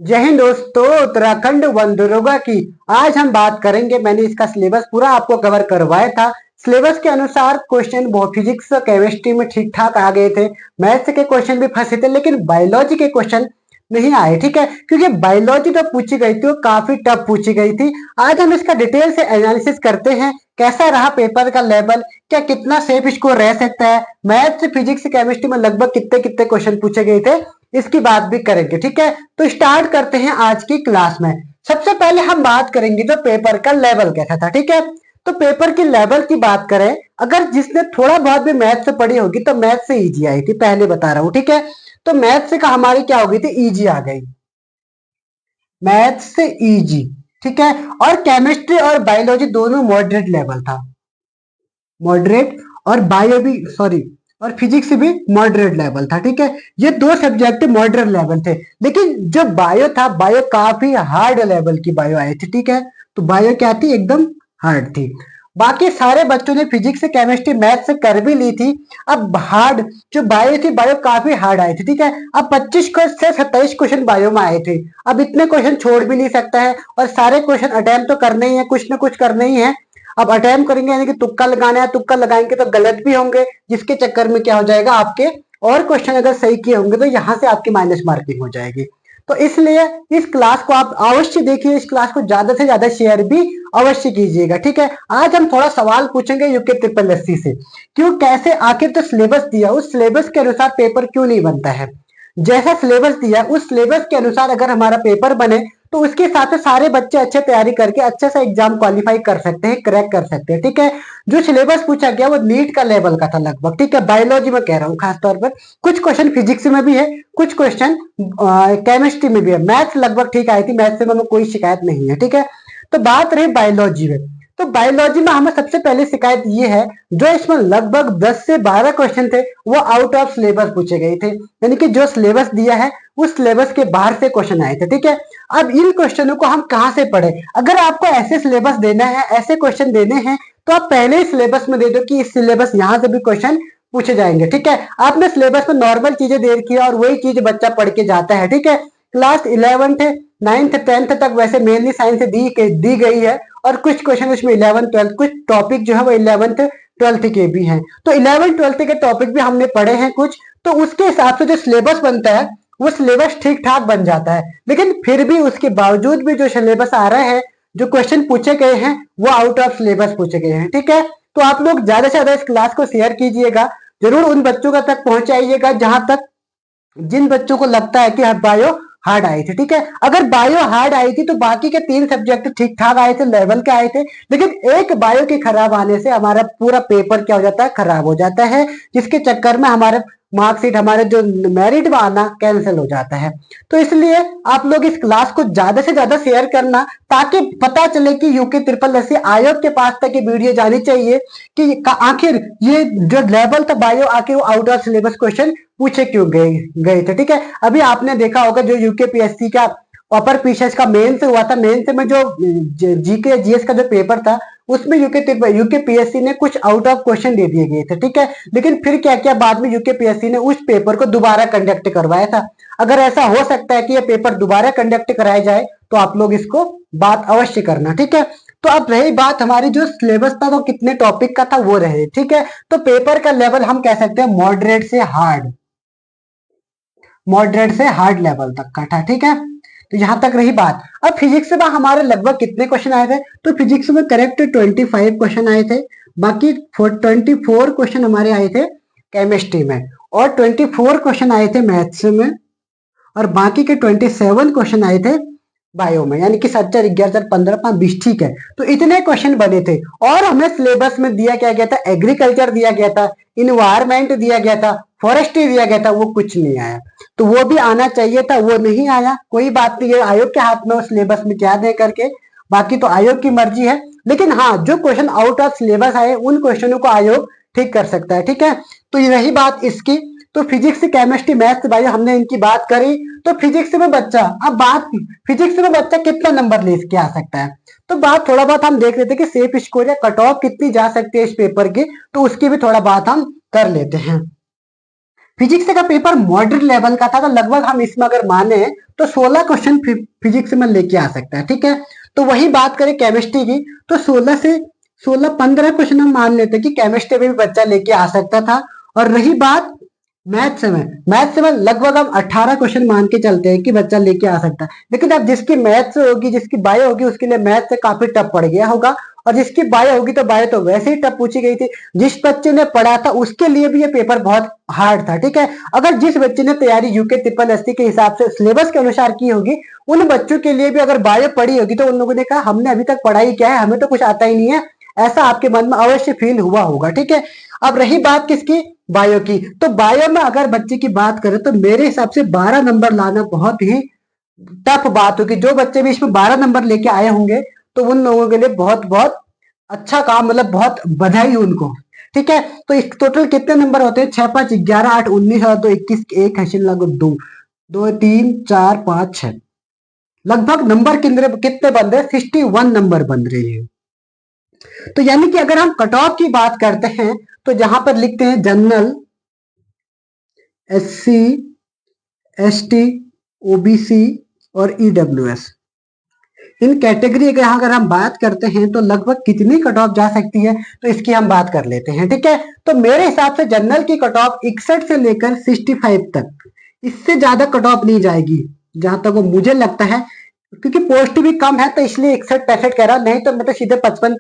जय हिंद दोस्तों, उत्तराखंड वन दरोगा की आज हम बात करेंगे। मैंने इसका सिलेबस पूरा आपको कवर करवाया था। सिलेबस के अनुसार क्वेश्चन वो फिजिक्स केमिस्ट्री में ठीक ठाक आ गए थे। मैथ्स के क्वेश्चन भी फंसे थे, लेकिन बायोलॉजी के क्वेश्चन नहीं आए। ठीक है, क्योंकि बायोलॉजी तो पूछी गई थी, वो काफी टफ पूछी गई थी। आज हम इसका डिटेल से एनालिसिस करते हैं। कैसा रहा पेपर का लेवल, क्या कितना सेफ स्कोर रह सकता है, मैथ्स फिजिक्स केमिस्ट्री में लगभग कितने कितने क्वेश्चन पूछे गए थे, इसकी बात भी करेंगे। ठीक है, तो स्टार्ट करते हैं आज की क्लास में। सबसे पहले हम बात करेंगे तो पेपर का लेवल कैसा था। ठीक है, तो पेपर की लेवल की बात करें, अगर जिसने थोड़ा बहुत भी मैथ से पढ़ी होगी तो मैथ से इजी आई थी, पहले बता रहा हूं। ठीक है, तो मैथ से का हमारी क्या हो गई थी, इजी आ गई, मैथ से इजी। ठीक है, और केमिस्ट्री और बायोलॉजी दोनों मॉडरेट लेवल था, मॉडरेट। और बायो भी, सॉरी, और फिजिक्स भी मॉडरेट लेवल था। ठीक है, ये दो सब्जेक्ट मॉडरेट लेवल थे। लेकिन जो बायो था, बायो काफी हार्ड लेवल की बायो आई थी। ठीक है, तो बायो क्या थी, एकदम हार्ड थी। बाकी सारे बच्चों ने फिजिक्स केमिस्ट्री मैथ से कर भी ली थी। अब हार्ड जो बायो थी, बायो काफी हार्ड आई थी। ठीक है, अब 25 से 27 क्वेश्चन बायो में आए थे। अब इतने क्वेश्चन छोड़ भी नहीं सकता है, और सारे क्वेश्चन अटेम्प्ट तो करने ही है, कुछ ना कुछ करने ही है। अब अटेम्प्ट करेंगे यानी कि तुक्का लगाना है, तुक्का लगाएंगे तो गलत भी होंगे, जिसके चक्कर में क्या हो जाएगा, आपके और क्वेश्चन अगर सही किए होंगे तो यहां से आपकी माइनस मार्किंग हो जाएगी। तो इसलिए इस क्लास को आप अवश्य देखिए, इस क्लास को ज्यादा से ज्यादा शेयर भी अवश्य कीजिएगा। ठीक है, आज हम थोड़ा सवाल पूछेंगे यूके ट्रिपल एससी से। क्यों, कैसे, आखिर तो सिलेबस दिया, उस सिलेबस के अनुसार पेपर क्यों नहीं बनता है। जैसा सिलेबस दिया उस सिलेबस के अनुसार अगर हमारा पेपर बने तो उसके हिसाब से सारे बच्चे अच्छे तैयारी करके अच्छे से एग्जाम क्वालिफाई कर सकते हैं, क्रैक कर सकते हैं। ठीक है, जो सिलेबस पूछा गया वो नीट का लेवल का था लगभग। ठीक है, बायोलॉजी में कह रहा हूँ खासतौर पर। कुछ क्वेश्चन फिजिक्स में भी है, कुछ क्वेश्चन केमिस्ट्री में भी है। मैथ्स लगभग ठीक आई थी, मैथ्स से हमें कोई शिकायत नहीं है। ठीक है, तो बात रही बायोलॉजी में, तो बायोलॉजी में हमें सबसे पहले शिकायत ये है, जो इसमें लगभग 10 से 12 क्वेश्चन थे वो आउट ऑफ सिलेबस पूछे गए थे, यानी कि जो सिलेबस दिया है उस सिलेबस के बाहर से क्वेश्चन आए थे। ठीक है, अब इन क्वेश्चनों को हम कहां से पढ़े। अगर आपको ऐसे सिलेबस देना है, ऐसे क्वेश्चन देने हैं, तो आप पहले ही सिलेबस में दे दो कि इस सिलेबस यहां से भी क्वेश्चन पूछे जाएंगे। ठीक है, आपने सिलेबस में नॉर्मल चीजें दे रखी है और वही चीज बच्चा पढ़ के जाता है। ठीक है, क्लास 11th 9th 10th तक वैसे मेनली साइंस दी गई है, और कुछ क्वेश्चन उसमें 11th 12th, कुछ टॉपिक जो है वो 11th 12th के भी हैं। तो 11th 12th के टॉपिक भी हमने पढ़े हैं कुछ, तो उसके हिसाब से जो सिलेबस बनता है वो सिलेबस ठीक ठाक बन जाता है। लेकिन फिर भी उसके बावजूद भी जो सिलेबस आ रहा है, जो क्वेश्चन पूछे गए हैं वो आउट ऑफ सिलेबस पूछे गए हैं। ठीक है, तो आप लोग ज्यादा से ज्यादा इस क्लास को शेयर कीजिएगा, जरूर उन बच्चों का तक पहुंचाइएगा जहां तक, जिन बच्चों को लगता है कि बायो हार्ड आई थी। ठीक है, अगर बायो हार्ड आई थी तो बाकी के 3 सब्जेक्ट ठीक ठाक आए थे, लेवल के आए थे। लेकिन एक बायो के खराब आने से हमारा पूरा पेपर क्या हो जाता है, खराब हो जाता है, जिसके चक्कर में हमारे मार्कशीट, हमारे जो मेरिट में आना कैंसिल हो जाता है। तो इसलिए आप लोग इस क्लास को ज्यादा से ज्यादा शेयर करना, ताकि पता चले कि यूके ट्रिपल एससी आयोग के पास तक ये वीडियो जानी चाहिए कि आखिर ये जो लेवल था बायो, आखिर वो आउट ऑफ सिलेबस क्वेश्चन पूछे क्यों गए थे। ठीक है, अभी आपने देखा होगा जो यूकेपीएससी का अपर पीसीएस का मेंस हुआ था, मेंस में जो जीके जीएस का जो पेपर था उसमें यूकेपीएससी ने कुछ आउट ऑफ क्वेश्चन दे दिए गए थे। ठीक है, लेकिन फिर क्या किया, बाद में यूकेपीएससी ने उस पेपर को दोबारा कंडक्ट करवाया था। अगर ऐसा हो सकता है कि यह पेपर दोबारा कंडक्ट कराया जाए तो आप लोग इसको बात अवश्य करना। ठीक है, तो अब रही बात हमारी जो सिलेबस था वो कितने टॉपिक का था वो रहे। ठीक है, तो पेपर का लेवल हम कह सकते हैं मॉडरेट से हार्ड, मॉडरेट से हार्ड लेवल तक का था। ठीक है, तो यहां तक रही बात। अब फिजिक्स में हमारे लगभग कितने क्वेश्चन आए थे, तो फिजिक्स में करेक्ट 25 क्वेश्चन आए थे। बाकी 24 क्वेश्चन हमारे आए थे केमिस्ट्री में, और 24 क्वेश्चन आए थे मैथ्स में, और बाकी के 27 क्वेश्चन आए थे बायो में, यानी कि 7 4 11 4 15 5 20। ठीक है, तो इतने क्वेश्चन बने थे। और हमें सिलेबस में दिया क्या गया था, एग्रीकल्चर दिया गया था, इन्वायरमेंट दिया गया था, फॉरेस्ट्री दिया गया था, वो कुछ नहीं आया। तो वो भी आना चाहिए था, वो नहीं आया। कोई बात नहीं है, आयोग के हाथ में सिलेबस में क्या दे करके, बाकी तो आयोग की मर्जी है। लेकिन हाँ, जो क्वेश्चन आउट ऑफ सिलेबस आए उन क्वेश्चनों को आयोग ठीक कर सकता है। ठीक है, तो ये रही बात इसकी। तो फिजिक्स केमिस्ट्री मैथ्स बायो हमने इनकी बात करी। तो फिजिक्स में बच्चा, अब बात, फिजिक्स में बच्चा कितना नंबर ले के आ सकता है, तो बात थोड़ा बहुत हम देख लेते हैं कि सेफ स्कोर या कट ऑफ कितनी जा सकती है इस पेपर की, तो उसकी भी थोड़ा बात हम कर लेते हैं। फिजिक्स का पेपर मॉडरेट लेवल का था, तो लगभग हम इसमें अगर माने तो 16 क्वेश्चन फिजिक्स में लेके आ सकता है, ठीक है। तो वही बात करें केमिस्ट्री की, तो 16 क्वेश्चन हम मान लेते हैं कि केमिस्ट्री में भी बच्चा लेके आ सकता था। और रही बात मैथ्स में लगभग हम 18 क्वेश्चन मान के चलते हैं कि बच्चा लेके आ सकता है। लेकिन अब जिसकी मैथ्स होगी, जिसकी बायो होगी, उसके लिए मैथ्स से काफी टफ पड़ गया होगा, और जिसकी बायो होगी तो बायो तो वैसे ही टफ पूछी गई थी। जिस बच्चे ने पढ़ा था उसके लिए भी ये पेपर बहुत हार्ड था, ठीक है। अगर जिस बच्चे ने तैयारी यूके ट्रिपल एससी के हिसाब से सिलेबस के अनुसार की होगी, उन बच्चों के लिए भी अगर बायो पढ़ी होगी तो उन लोगों ने कहा हमने अभी तक पढ़ाई क्या है, हमें तो कुछ आता ही नहीं है, ऐसा आपके मन में अवश्य फील हुआ होगा, ठीक है। अब रही बात किसकी, बायो की, तो बायो में अगर बच्चे की बात करें तो मेरे हिसाब से 12 नंबर लाना बहुत ही टफ बात होगी। जो बच्चे भी इसमें 12 नंबर लेके आए होंगे तो उन लोगों के लिए बहुत बहुत अच्छा काम, मतलब बहुत बधाई उनको, ठीक है। तो इस टोटल कितने नंबर होते हैं, 6 5 11 8 19 और 2 21, एक है लगभग 2 2 3 4 5 6, लगभग नंबर कितने बन रहे हैं, 61 नंबर बन रहे हैं। तो यानी कि अगर हम कट ऑफ की बात करते हैं तो जहां पर लिखते हैं जनरल, एससी, एसटी, ओबीसी और ईडब्ल्यूएस, इन कैटेगरी की अगर हम बात करते हैं तो लगभग कितनी कट ऑफ जा सकती है, तो इसकी हम बात कर लेते हैं, ठीक है। तो मेरे हिसाब से जनरल की कट ऑफ 61 से लेकर 65 तक, इससे ज्यादा कट ऑफ नहीं जाएगी जहां तक वो मुझे लगता है, क्योंकि पोस्ट भी कम है तो इसलिए 61 65 कह रहा, नहीं तो मैं तो सीधे 55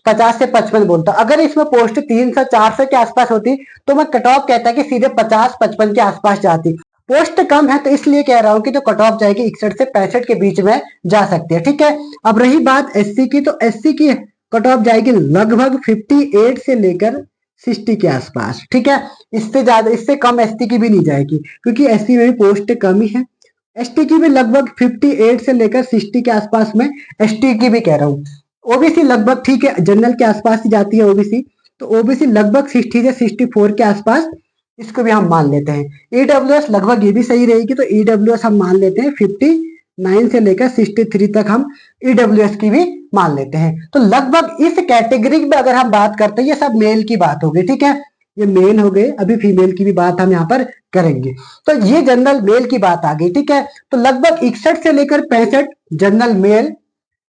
50 से 55 बोलता। अगर इसमें पोस्ट 300 400 के आसपास होती तो मैं कट ऑफ कहता कि सीधे 50 55 के आसपास जाती। पोस्ट कम है तो इसलिए कह रहा हूं कि जो कट ऑफ जाएगी 61 से 65 के बीच में जा सकती है, ठीक है। अब रही बात एससी की, तो एससी की कट ऑफ जाएगी लगभग 58 से लेकर 60 के आसपास, ठीक है। इससे ज्यादा, इससे कम एसटी की भी नहीं जाएगी, क्योंकि एससी में भी पोस्ट कम ही है। एसटी की भी लगभग 58 से लेकर 60 के आसपास में एसटी की भी कह रहा हूँ। ओबीसी लगभग ठीक है, जनरल के आसपास ही जाती है ओबीसी, तो ओबीसी लगभग 60 से 64 के आसपास, इसको भी हम मान लेते हैं। ईडब्ल्यूएस लगभग ये भी सही रहेगी, तो ईडब्ल्यूएस हम मान लेते हैं 59 से लेकर 63 तक हम ईडब्ल्यूएस की भी मान लेते हैं। तो लगभग इस कैटेगरी में अगर हम बात करते हैं, ये सब मेल की बात होगी, ठीक है, ये मेल हो गए। अभी फीमेल की भी बात हम यहाँ पर करेंगे। तो ये जनरल मेल की बात आ गई, ठीक है। तो लगभग 61 से लेकर 65 जनरल मेल।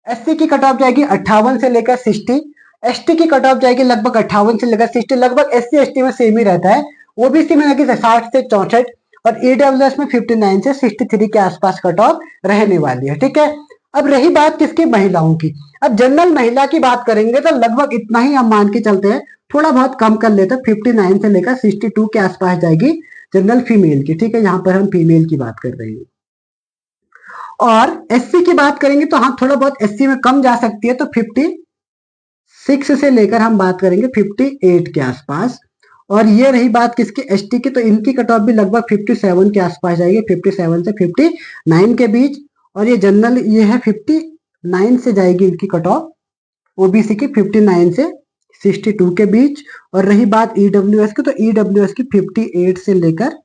एससी की कट ऑफ जाएगी 58 से लेकर 60। एसटी की कट ऑफ जाएगी लगभग 58 से लेकर 60, लगभग एससी एसटी में सेम ही रहता है। ओबीसी में लगी 60 से 64 और ईडब्ल्यूएस में 59 से 63 के आसपास कट ऑफ रहने वाली है, ठीक है। अब रही बात किसकी, महिलाओं की। अब जनरल महिला की बात करेंगे तो लगभग इतना ही हम मान के चलते हैं, थोड़ा बहुत कम कर लेते हैं, 59 से लेकर 62 के आसपास जाएगी जनरल फीमेल की, ठीक है। यहाँ पर हम फीमेल की बात कर रहे हैं। और एससी की बात करेंगे तो हाँ थोड़ा बहुत एससी में कम जा सकती है, तो 56 से लेकर हम बात करेंगे 58 के आसपास। और ये रही बात किसकी, एसटी की, तो इनकी कट ऑफ भी लगभग 57 के आसपास जाएगी, 57 से 59 के बीच। और ये जनरल ये है 59 से जाएगी इनकी कट ऑफ, ओबीसी की 59 से 62 के बीच। और रही बात ईडब्ल्यूएस की, तो ईडब्ल्यूएस की 58 से लेकर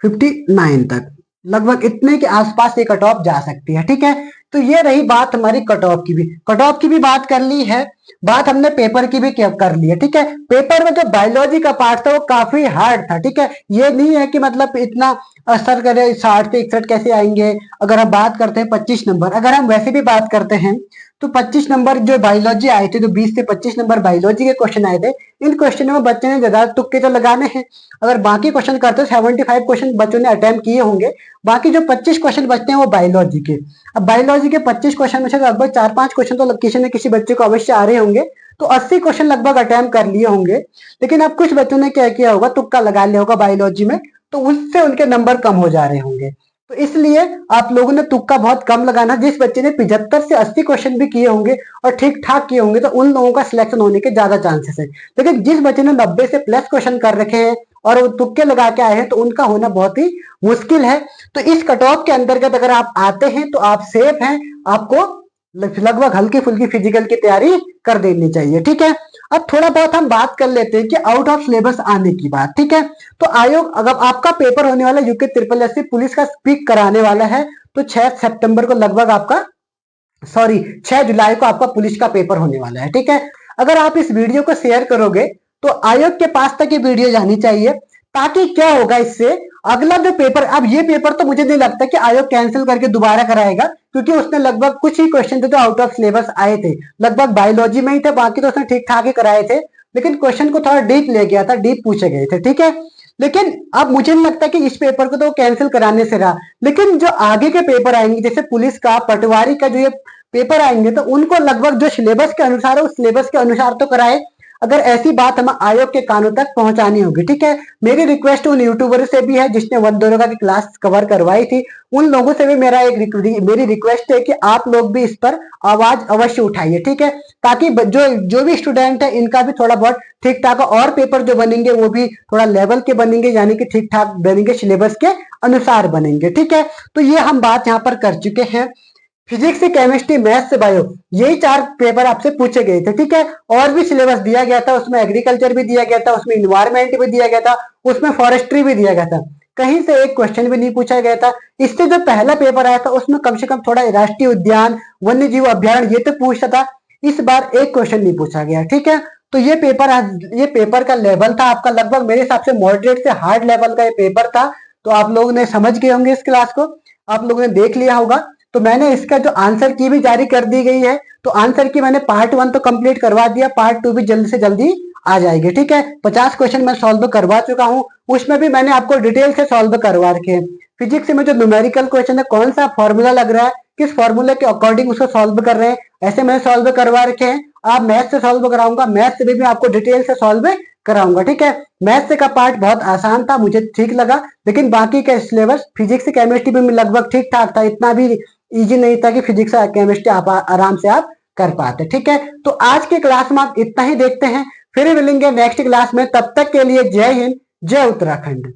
59 तक, लगभग इतने के आसपास ये कट ऑफ जा सकती है, ठीक है। तो ये रही बात हमारी कट ऑफ की भी, कट ऑफ की भी बात कर ली है। बात हमने पेपर की भी कर ली है, ठीक है। पेपर में जो बायोलॉजी का पार्ट था वो काफी हार्ड था, ठीक है। ये नहीं है कि मतलब इतना असर करे, 60 से 61 कैसे आएंगे। अगर हम बात करते हैं 25 नंबर, अगर हम वैसे भी बात करते हैं तो 25 नंबर जो बायोलॉजी आए थे, जो 20 से 25 नंबर बायोलॉजी के क्वेश्चन आए थे, इन क्वेश्चनों में बच्चे ने ज्यादा तुक्के तो लगाने हैं। अगर बाकी क्वेश्चन करते 75 क्वेश्चन बच्चों ने अटेम्प्ट किए होंगे, बाकी जो 25 क्वेश्चन बचते हैं वो बायोलॉजी के। अब बायोलॉजी के 25 क्वेश्चन में से लगभग 4-5 क्वेश्चन तो किसी न किसी बच्चे को अवश्य आ रहे होंगे, तो 80 क्वेश्चन लगभग अटेम्प्ट कर लिए होंगे। लेकिन अब कुछ बच्चों ने क्या किया होगा, तुक्का लगा लिया होगा बायोलॉजी में, तो उससे उनके नंबर कम हो जा रहे होंगे। तो इसलिए आप लोगों ने तुक्का बहुत कम लगाना। जिस बच्चे ने 75 से 80 क्वेश्चन भी किए होंगे और ठीक ठाक किए होंगे तो उन लोगों का सिलेक्शन होने के ज्यादा चांसेस है। लेकिन जिस बच्चे ने 90 से प्लस क्वेश्चन कर रखे हैं और वो तुक्के लगा के आए हैं, तो उनका होना बहुत ही मुश्किल है। तो इस कट ऑफ के अंतर्गत अगर आप आते हैं तो आप सेफ हैं, आपको लगभग हल्की फुल्की फिजिकल की तैयारी कर देनी चाहिए, ठीक है। अब थोड़ा बहुत हम बात कर लेते हैं कि आउट ऑफ सिलेबस आने की बात, ठीक है। तो आयोग, अगर आपका पेपर होने वाला यूके ट्रिपल एससी पुलिस का स्पीक कराने वाला है, तो 6 सितंबर को लगभग आपका 6 जुलाई को आपका पुलिस का पेपर होने वाला है, ठीक है। अगर आप इस वीडियो को शेयर करोगे तो आयोग के पास तक ये वीडियो जानी चाहिए, ताकि क्या होगा इससे, अगला जो पेपर, अब ये पेपर तो मुझे नहीं लगता कि आयोग कैंसिल करके दोबारा कराएगा, क्योंकि उसने लगभग कुछ ही क्वेश्चन थे जो आउट ऑफ सिलेबस आए थे, लगभग बायोलॉजी में ही थे, बाकी तो उसने ठीक ठाक ही कराए थे, लेकिन क्वेश्चन को थोड़ा डीप ले गया था, डीप पूछे गए थे, ठीक है। लेकिन अब मुझे नहीं लगता कि इस पेपर को तो कैंसिल कराने से रहा, लेकिन जो आगे के पेपर आएंगे जैसे पुलिस का, पटवारी का, जो ये पेपर आएंगे तो उनको लगभग जो सिलेबस के अनुसार है उस सिलेबस के अनुसार तो कराए। अगर ऐसी बात हम आयोग के कानों तक पहुंचानी होगी, ठीक है। मेरी रिक्वेस्ट उन यूट्यूबर से भी है जिसने वन दरोगा की क्लास कवर करवाई थी, उन लोगों से भी मेरी रिक्वेस्ट है कि आप लोग भी इस पर आवाज अवश्य उठाइए, ठीक है, ताकि जो भी स्टूडेंट है इनका भी थोड़ा बहुत ठीक ठाक, और पेपर जो बनेंगे वो भी थोड़ा लेवल के बनेंगे, यानी कि ठीक ठाक बनेंगे, सिलेबस के अनुसार बनेंगे, ठीक है। तो ये हम बात यहाँ पर कर चुके हैं। फिजिक्स से केमिस्ट्री, मैथ से बायो, यही 4 पेपर आपसे पूछे गए थे, ठीक है। और भी सिलेबस दिया गया था, उसमें एग्रीकल्चर भी दिया गया था, उसमें इन्वायरमेंट भी दिया गया था, उसमें फॉरेस्ट्री भी दिया गया था, कहीं से एक क्वेश्चन भी नहीं पूछा गया था। इससे जो पहला पेपर आया था उसमें कम से कम थोड़ा राष्ट्रीय उद्यान, वन्य जीव अभ्यारण्य ये तो पूछता था, इस बार एक क्वेश्चन नहीं पूछा गया, ठीक है। तो ये पेपर का लेवल था आपका लगभग मेरे हिसाब से मॉडरेट से हार्ड लेवल का ये पेपर था। तो आप लोगों ने समझ गए होंगे इस क्लास को, आप लोगों ने देख लिया होगा। तो मैंने इसका जो आंसर की भी जारी कर दी गई है, तो आंसर की मैंने पार्ट 1 तो कंप्लीट करवा दिया, पार्ट 2 भी जल्दी से जल्दी आ जाएगी, ठीक है। 50 क्वेश्चन मैं सॉल्व करवा चुका हूं, उसमें भी मैंने आपको डिटेल से सॉल्व करवा रखे हैं। फिजिक्स में जो न्यूमेरिकल क्वेश्चन है, कौन सा फॉर्मूला लग रहा है, किस फॉर्मूले के अकॉर्डिंग उसको सॉल्व कर रहे हैं, ऐसे मैंने सॉल्व करवा रखे हैं। आप मैथ से सॉल्व कराऊंगा, मैथ से भी मैं आपको डिटेल से सॉल्व कराऊंगा, ठीक है। मैथ से का पार्ट बहुत आसान था, मुझे ठीक लगा, लेकिन बाकी का सिलेबस फिजिक्स केमिस्ट्री भी लगभग ठीक ठाक था, इतना भी इजी नहीं था कि फिजिक्स और केमिस्ट्री आप आराम से आप कर पाते, ठीक है। तो आज के क्लास में आप इतना ही देखते हैं, फिर मिलेंगे नेक्स्ट क्लास में, तब तक के लिए जय हिंद, जय उत्तराखंड।